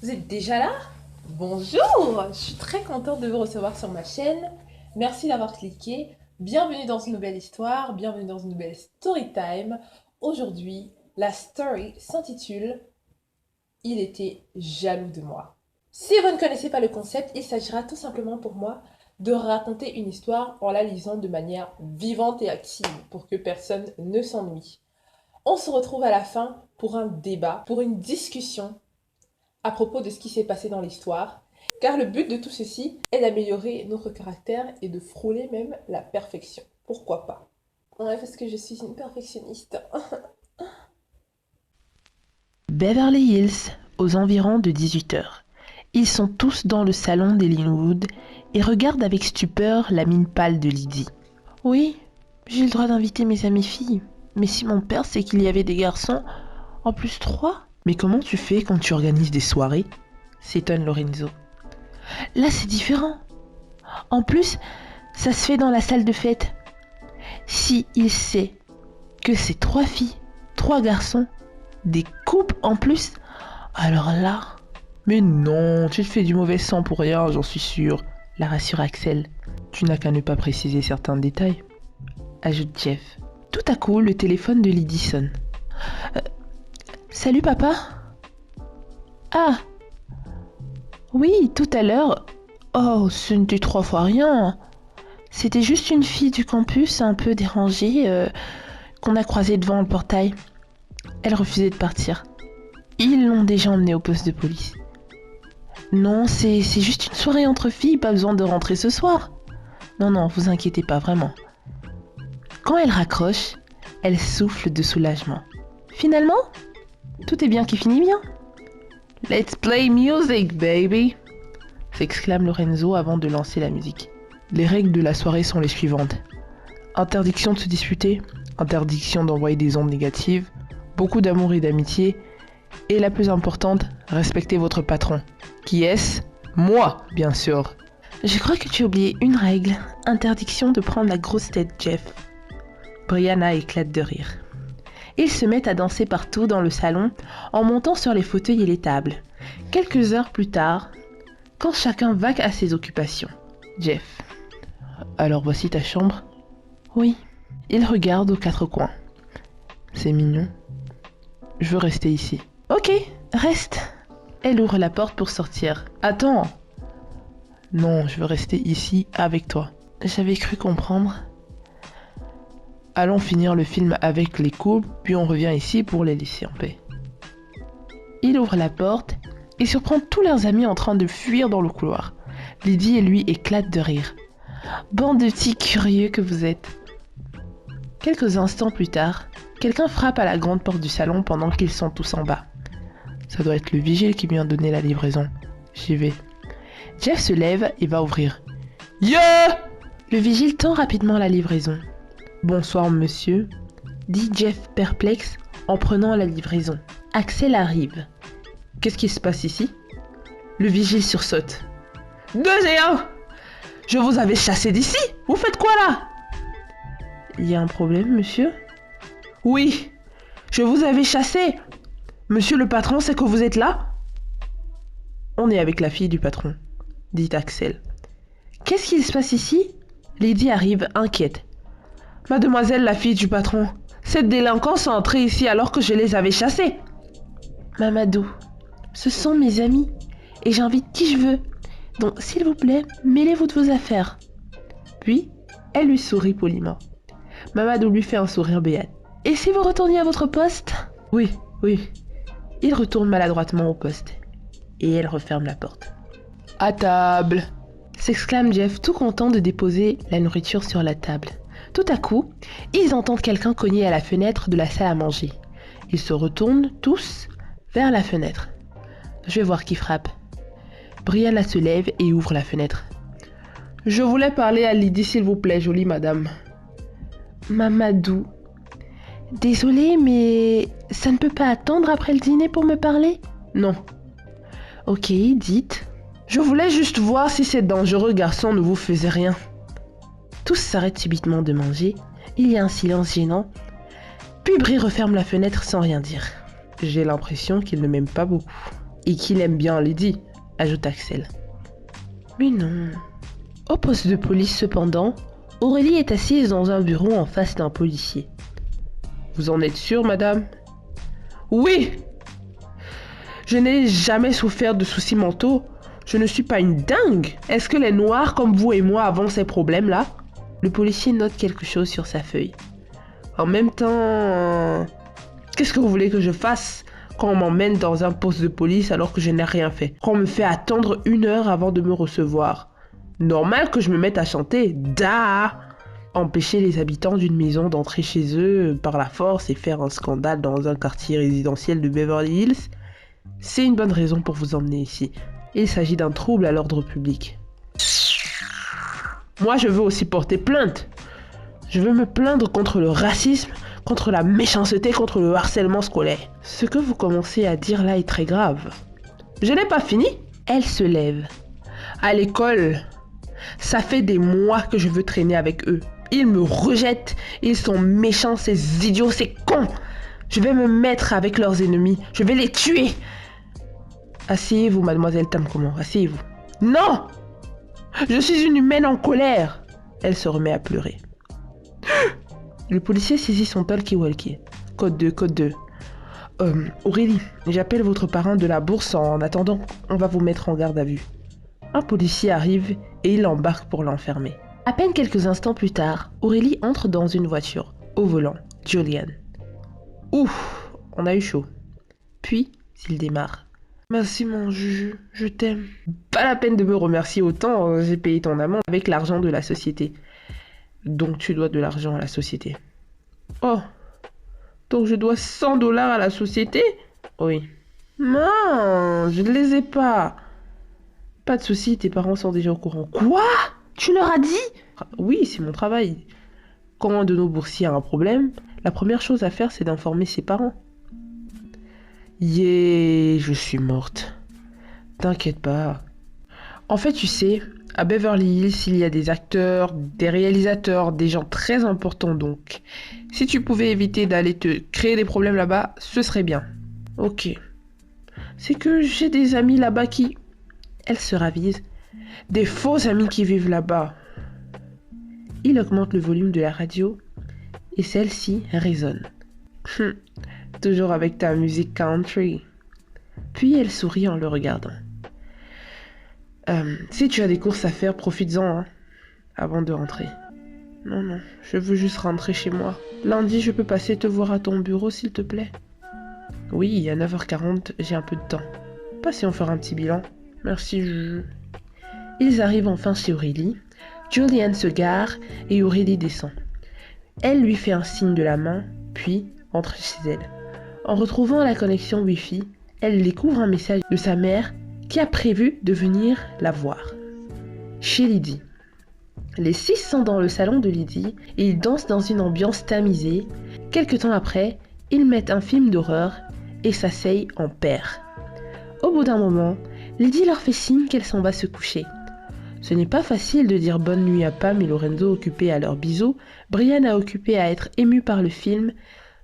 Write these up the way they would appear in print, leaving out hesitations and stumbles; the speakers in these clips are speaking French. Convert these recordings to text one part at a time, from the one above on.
Vous êtes déjà là? Bonjour! Je suis très contente de vous recevoir sur ma chaîne. Merci d'avoir cliqué. Bienvenue dans une nouvelle histoire, bienvenue dans une nouvelle story time. Aujourd'hui, la story s'intitule Il était jaloux de moi. Si vous ne connaissez pas le concept, il s'agira tout simplement pour moi de raconter une histoire en la lisant de manière vivante et active pour que personne ne s'ennuie. On se retrouve à la fin pour un débat, pour une discussion à propos de ce qui s'est passé dans l'histoire, car le but de tout ceci est d'améliorer notre caractère et de frôler même la perfection. Pourquoi pas? Ouais, parce que je suis une perfectionniste. Beverly Hills, aux environs de 18 heures. Ils sont tous dans le salon des Linwood et regardent avec stupeur la mine pâle de Lydie. Oui, j'ai le droit d'inviter mes amies filles. Mais si mon père sait qu'il y avait des garçons, en plus 3. Mais comment tu fais quand tu organises des soirées? S'étonne Lorenzo. Là, c'est différent. En plus, ça se fait dans la salle de fête. Si il sait que c'est 3 filles, 3 garçons, des couples en plus, alors là... Mais non, tu te fais du mauvais sang pour rien, j'en suis sûr, la rassure Axel. Tu n'as qu'à ne pas préciser certains détails, ajoute Jeff. Tout à coup, le téléphone de Lydie sonne. Salut papa? Ah, oui, tout à l'heure. Oh, ce n'était 3 fois rien. C'était juste une fille du campus un peu dérangée qu'on a croisée devant le portail. Elle refusait de partir. Ils l'ont déjà emmenée au poste de police. Non, c'est juste une soirée entre filles, pas besoin de rentrer ce soir. Non, vous inquiétez pas, vraiment. Quand elle raccroche, elle souffle de soulagement. Finalement, tout est bien qui finit bien. Let's play music, baby! S'exclame Lorenzo avant de lancer la musique. Les règles de la soirée sont les suivantes. Interdiction de se disputer, interdiction d'envoyer des ondes négatives, beaucoup d'amour et d'amitié, et la plus importante, respectez votre patron. Qui est-ce? Moi, bien sûr. Je crois que tu as oublié une règle. Interdiction de prendre la grosse tête, Jeff. Brianna éclate de rire. Ils se mettent à danser partout dans le salon en montant sur les fauteuils et les tables. Quelques heures plus tard, quand chacun vaque à ses occupations. Jeff. Alors voici ta chambre? Oui. Il regarde aux 4 coins. C'est mignon. Je veux rester ici. Ok, reste. Elle ouvre la porte pour sortir. Attends. Non, je veux rester ici avec toi. J'avais cru comprendre. Allons finir le film avec les couples, puis on revient ici pour les laisser en paix. Il ouvre la porte et surprend tous leurs amis en train de fuir dans le couloir. Lydie et lui éclatent de rire. Bande de petits curieux que vous êtes. Quelques instants plus tard, quelqu'un frappe à la grande porte du salon pendant qu'ils sont tous en bas. Ça doit être le vigile qui vient donner la livraison. J'y vais. Jeff se lève et va ouvrir. Yeah! Le vigile tend rapidement la livraison. Bonsoir monsieur, dit Jeff perplexe en prenant la livraison. Axel arrive. Qu'est-ce qui se passe ici? Le vigile sursaute. 2 et 1! Je vous avais chassé d'ici! Vous faites quoi là? Il y a un problème, monsieur? Oui, je vous avais chassé! Monsieur le patron sait que vous êtes là? On est avec la fille du patron, dit Axel. Qu'est-ce qui se passe ici? Lydie arrive inquiète. Mademoiselle la fille du patron, cette délinquants sont entrés ici alors que je les avais chassés. Mamadou, ce sont mes amis et j'invite qui je veux. Donc s'il vous plaît, mêlez-vous de vos affaires. Puis, elle lui sourit poliment. Mamadou lui fait un sourire béat. Et si vous retourniez à votre poste? Oui. Il retourne maladroitement au poste. Et elle referme la porte. À table! S'exclame Jeff, tout content de déposer la nourriture sur la table. Tout à coup, ils entendent quelqu'un cogner à la fenêtre de la salle à manger. Ils se retournent tous vers la fenêtre. Je vais voir qui frappe. Brianna se lève et ouvre la fenêtre. Je voulais parler à Lydie, s'il vous plaît, jolie madame. Mamadou. Désolée, mais ça ne peut pas attendre après le dîner pour me parler? Non. Ok, dites. Je voulais juste voir si ces dangereux garçons ne vous faisaient rien. Tous s'arrêtent subitement de manger. Il y a un silence gênant. Puis Brie referme la fenêtre sans rien dire. J'ai l'impression qu'il ne m'aime pas beaucoup. Et qu'il aime bien Lydie, ajoute Axel. Mais non. Au poste de police cependant, Aurélie est assise dans un bureau en face d'un policier. Vous en êtes sûre, madame? Oui! Je n'ai jamais souffert de soucis mentaux. Je ne suis pas une dingue. Est-ce que les noirs comme vous et moi avons ces problèmes-là? Le policier note quelque chose sur sa feuille. En même temps, qu'est-ce que vous voulez que je fasse quand on m'emmène dans un poste de police alors que je n'ai rien fait? Quand on me fait attendre 1 heure avant de me recevoir? Normal que je me mette à chanter. Da! Empêcher les habitants d'une maison d'entrer chez eux par la force et faire un scandale dans un quartier résidentiel de Beverly Hills, c'est une bonne raison pour vous emmener ici. Il s'agit d'un trouble à l'ordre public. Moi, je veux aussi porter plainte. Je veux me plaindre contre le racisme, contre la méchanceté, contre le harcèlement scolaire. Ce que vous commencez à dire là est très grave. Je n'ai pas fini. Elle se lève. À l'école, ça fait des mois que je veux traîner avec eux. Ils me rejettent. Ils sont méchants, ces idiots, ces cons. Je vais me mettre avec leurs ennemis. Je vais les tuer. Asseyez-vous, mademoiselle Tamkomo. Asseyez-vous. Non! Je suis une humaine en colère. Elle se remet à pleurer. Le policier saisit son talkie-walkie. Code 2, code 2. Aurélie, j'appelle votre parrain de la bourse. En attendant, on va vous mettre en garde à vue. Un policier arrive et il l'embarque pour l'enfermer. À peine quelques instants plus tard, Aurélie entre dans une voiture. Au volant, Julian. Ouf, on a eu chaud. Puis, il démarre. Merci mon juju, je t'aime. Pas la peine de me remercier autant, j'ai payé ton amende avec l'argent de la société. Donc tu dois de l'argent à la société. Oh, donc je dois 100 $ à la société? Oui. Non, je ne les ai pas. Pas de souci, tes parents sont déjà au courant. Quoi? Tu leur as dit? Oui, c'est mon travail. Quand un de nos boursiers a un problème, la première chose à faire, c'est d'informer ses parents. Yeah, je suis morte. T'inquiète pas. En fait, tu sais, à Beverly Hills, il y a des acteurs, des réalisateurs, des gens très importants donc. Si tu pouvais éviter d'aller te créer des problèmes là-bas, ce serait bien. Ok. C'est que j'ai des amis là-bas qui... Elle se ravise. Des faux amis qui vivent là-bas. Il augmente le volume de la radio et celle-ci résonne. Toujours avec ta musique country. Puis elle sourit en le regardant. Si tu as des courses à faire, profites-en, hein, avant de rentrer. Non, je veux juste rentrer chez moi. Lundi, je peux passer te voir à ton bureau, s'il te plaît? Oui, à 9h40, j'ai un peu de temps. Passez en faire un petit bilan. Merci, Ils arrivent enfin chez Aurélie. Julian se gare et Aurélie descend. Elle lui fait un signe de la main, puis entre chez elle. En retrouvant la connexion Wi-Fi, elle découvre un message de sa mère qui a prévu de venir la voir. Chez Lydie. Les 6 sont dans le salon de Lydie et ils dansent dans une ambiance tamisée. Quelque temps après, ils mettent un film d'horreur et s'asseyent en paire. Au bout d'un moment, Lydie leur fait signe qu'elle s'en va se coucher. Ce n'est pas facile de dire bonne nuit à Pam et Lorenzo occupés à leurs bisous, Brianna occupée à être émue par le film.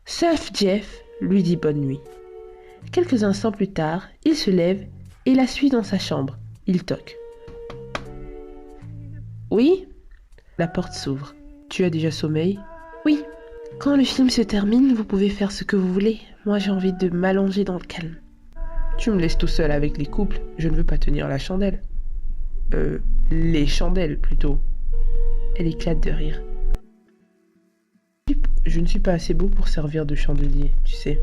Seul Jeff lui dit bonne nuit. Quelques instants plus tard, il se lève et la suit dans sa chambre. Il toque. Oui? La porte s'ouvre. Tu as déjà sommeil? Oui. Quand le film se termine, vous pouvez faire ce que vous voulez. Moi, j'ai envie de m'allonger dans le calme. Tu me laisses tout seul avec les couples. Je ne veux pas tenir la chandelle. Les chandelles, plutôt. Elle éclate de rire. Je ne suis pas assez beau pour servir de chandelier, tu sais.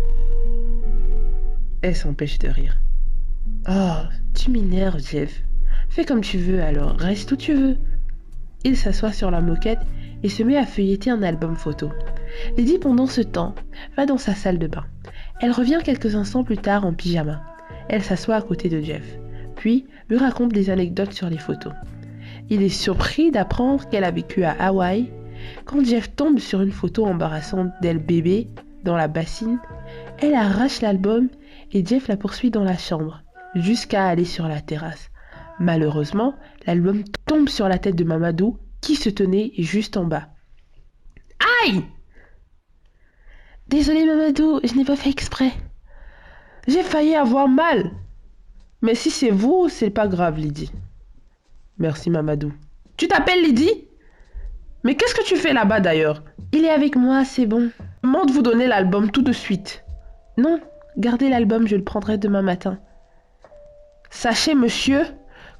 Elle s'empêche de rire. Oh, tu m'énerves, Jeff. Fais comme tu veux alors, reste où tu veux. Il s'assoit sur la moquette et se met à feuilleter un album photo. Lydie, pendant ce temps, va dans sa salle de bain. Elle revient quelques instants plus tard en pyjama. Elle s'assoit à côté de Jeff, puis lui raconte des anecdotes sur les photos. Il est surpris d'apprendre qu'elle a vécu à Hawaï. Quand Jeff tombe sur une photo embarrassante d'elle bébé dans la bassine, elle arrache l'album et Jeff la poursuit dans la chambre, jusqu'à aller sur la terrasse. Malheureusement, l'album tombe sur la tête de Mamadou qui se tenait juste en bas. Aïe! Désolé Mamadou, je n'ai pas fait exprès. J'ai failli avoir mal. Mais si c'est vous, c'est pas grave, Lydie. Merci, Mamadou. Tu t'appelles Lydie? Mais qu'est-ce que tu fais là-bas d'ailleurs? Il est avec moi, c'est bon. Comment de vous donner l'album tout de suite? Non, gardez l'album, je le prendrai demain matin. Sachez, monsieur,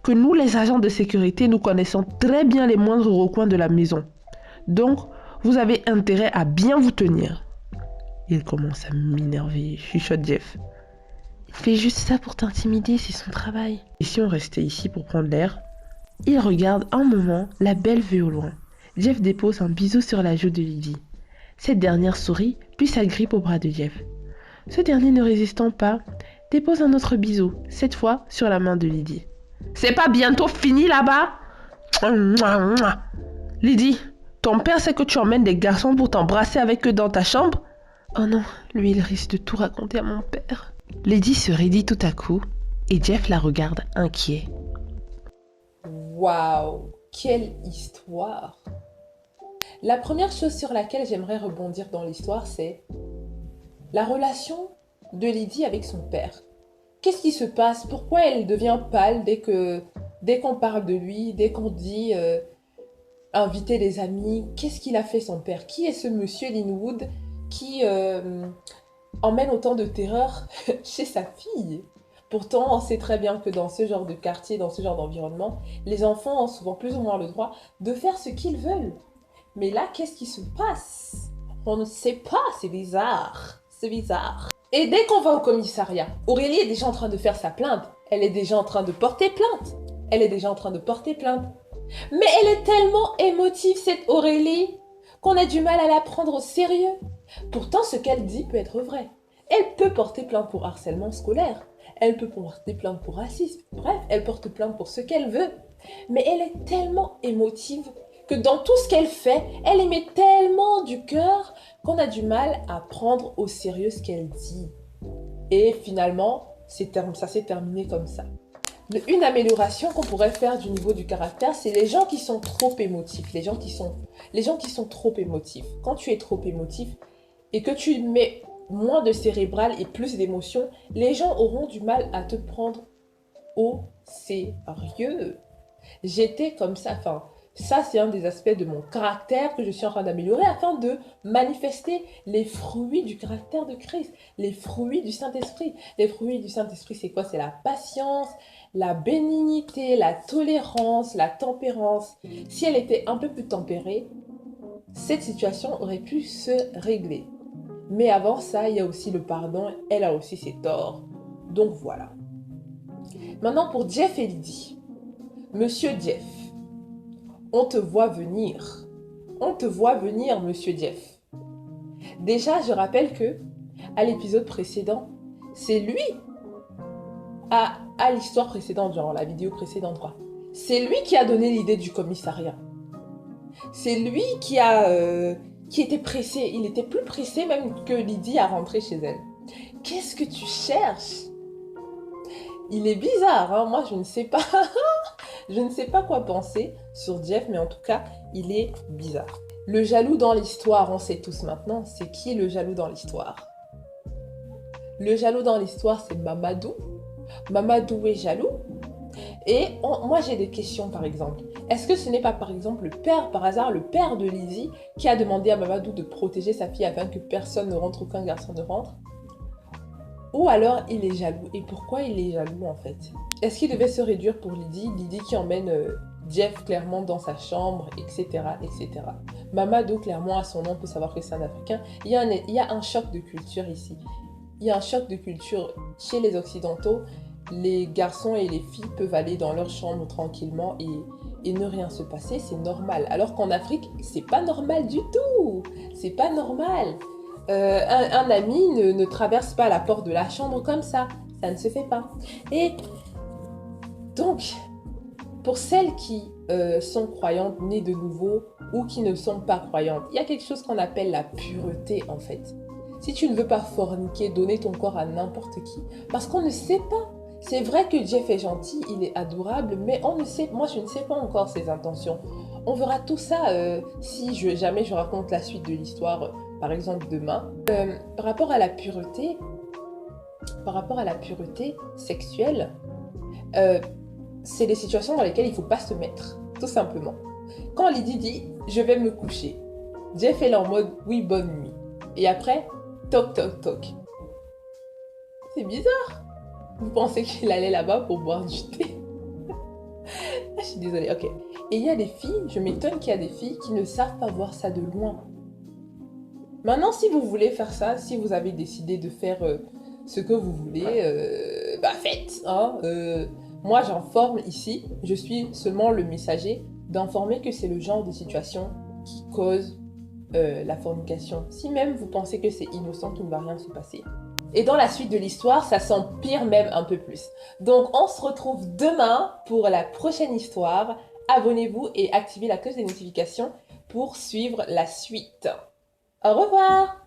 que nous, les agents de sécurité, nous connaissons très bien les moindres recoins de la maison. Donc, vous avez intérêt à bien vous tenir. Il commence à m'énerver, chuchote Jeff. Il fait juste ça pour t'intimider, c'est son travail. Et si on restait ici pour prendre l'air? Il regarde un moment la belle vue au loin. Jeff dépose un bisou sur la joue de Lydie. Cette dernière sourit, puis s'agrippe au bras de Jeff. Ce dernier, ne résistant pas, dépose un autre bisou, cette fois sur la main de Lydie. C'est pas bientôt fini là-bas? Lydie, ton père sait que tu emmènes des garçons pour t'embrasser avec eux dans ta chambre? Oh non, lui il risque de tout raconter à mon père. Lydie se raidit tout à coup et Jeff la regarde inquiet. Waouh, quelle histoire! La première chose sur laquelle j'aimerais rebondir dans l'histoire, c'est la relation de Lydie avec son père. Qu'est-ce qui se passe? Pourquoi elle devient pâle dès qu'on parle de lui, dès qu'on dit inviter les amis? Qu'est-ce qu'il a fait son père? Qui est ce monsieur Linwood qui emmène autant de terreur chez sa fille? Pourtant, on sait très bien que dans ce genre de quartier, dans ce genre d'environnement, les enfants ont souvent plus ou moins le droit de faire ce qu'ils veulent. Mais là, qu'est-ce qui se passe? On ne sait pas, c'est bizarre. C'est bizarre. Et dès qu'on va au commissariat, Aurélie est déjà en train de faire sa plainte. Elle est déjà en train de porter plainte. Elle est déjà en train de porter plainte. Mais elle est tellement émotive, cette Aurélie, qu'on a du mal à la prendre au sérieux. Pourtant, ce qu'elle dit peut être vrai. Elle peut porter plainte pour harcèlement scolaire. Elle peut porter plainte pour racisme. Bref, elle porte plainte pour ce qu'elle veut. Mais elle est tellement émotive que dans tout ce qu'elle fait, elle y met tellement du cœur qu'on a du mal à prendre au sérieux ce qu'elle dit. Et finalement, ça s'est terminé comme ça. Une amélioration qu'on pourrait faire du niveau du caractère, c'est les gens qui sont trop émotifs. Les gens qui sont trop émotifs. Quand tu es trop émotif et que tu mets moins de cérébral et plus d'émotion, les gens auront du mal à te prendre au sérieux. J'étais comme ça, enfin, ça c'est un des aspects de mon caractère que je suis en train d'améliorer afin de manifester les fruits du caractère de Christ, les fruits du Saint-Esprit. Les fruits du Saint-Esprit, c'est quoi? C'est la patience, la bénignité, la tolérance, la tempérance. Si elle était un peu plus tempérée, cette situation aurait pu se régler. Mais avant ça, il y a aussi le pardon, elle a aussi ses torts. Donc voilà. Maintenant pour Jeff et Lydie. Monsieur Jeff, on te voit venir. On te voit venir, monsieur Jeff. Déjà, je rappelle que à l'épisode précédent, c'est lui, à l'histoire précédente, genre la vidéo précédente, quoi. C'est lui qui a donné l'idée du commissariat. C'est lui qui était pressé. Il était plus pressé même que Lydie à rentrer chez elle. Qu'est-ce que tu cherches? Il est bizarre, hein? Moi je ne sais pas. Je ne sais pas quoi penser sur Jeff, mais en tout cas, il est bizarre. Le jaloux dans l'histoire, on sait tous maintenant, c'est qui le jaloux dans l'histoire? Le jaloux dans l'histoire, c'est Mamadou. Mamadou est jaloux. Et moi, j'ai des questions, par exemple. Est-ce que ce n'est pas, par exemple, le père, par hasard, le père de Lydie, qui a demandé à Mamadou de protéger sa fille afin que personne ne rentre, aucun garçon ne rentre? Ou alors, il est jaloux. Et pourquoi il est jaloux, en fait? Est-ce qu'il devait se réduire pour Lydie? Lydie qui emmène Jeff clairement dans sa chambre, etc., etc. Mamadou, clairement, à son nom, on peut savoir que c'est un Africain. Il y a un choc de culture ici. Il y a un choc de culture chez les Occidentaux. Les garçons et les filles peuvent aller dans leur chambre tranquillement et ne rien se passer, c'est normal. Alors qu'en Afrique, c'est pas normal du tout. C'est pas normal. Un ami ne traverse pas la porte de la chambre comme ça. Ça ne se fait pas. Et donc, pour celles qui sont croyantes, nées de nouveau, ou qui ne sont pas croyantes, il y a quelque chose qu'on appelle la pureté, en fait. Si tu ne veux pas forniquer, donner ton corps à n'importe qui, parce qu'on ne sait pas. C'est vrai que Jeff est gentil, il est adorable, mais on ne sait, moi je ne sais pas encore ses intentions. On verra tout ça si jamais je raconte la suite de l'histoire, par exemple demain. Par rapport à la pureté sexuelle, euh, c'est les situations dans lesquelles il ne faut pas se mettre, tout simplement. Quand Lydie dit « je vais me coucher », Jeff est là en mode « oui, bonne nuit ». Et après, toc toc toc. C'est bizarre. Vous pensez qu'il allait là-bas pour boire du thé? Ah, je suis désolée, ok. Et il y a des filles, je m'étonne qu'il y a des filles qui ne savent pas voir ça de loin. Maintenant, si vous voulez faire ça, si vous avez décidé de faire ce que vous voulez, bah faites. Hein, moi, j'informe ici, je suis seulement le messager d'informer que c'est le genre de situation qui cause la fornication. Si même vous pensez que c'est innocent, qu'il ne va rien se passer. Et dans la suite de l'histoire, ça s'empire même un peu plus. Donc, on se retrouve demain pour la prochaine histoire. Abonnez-vous et activez la cloche des notifications pour suivre la suite. Au revoir!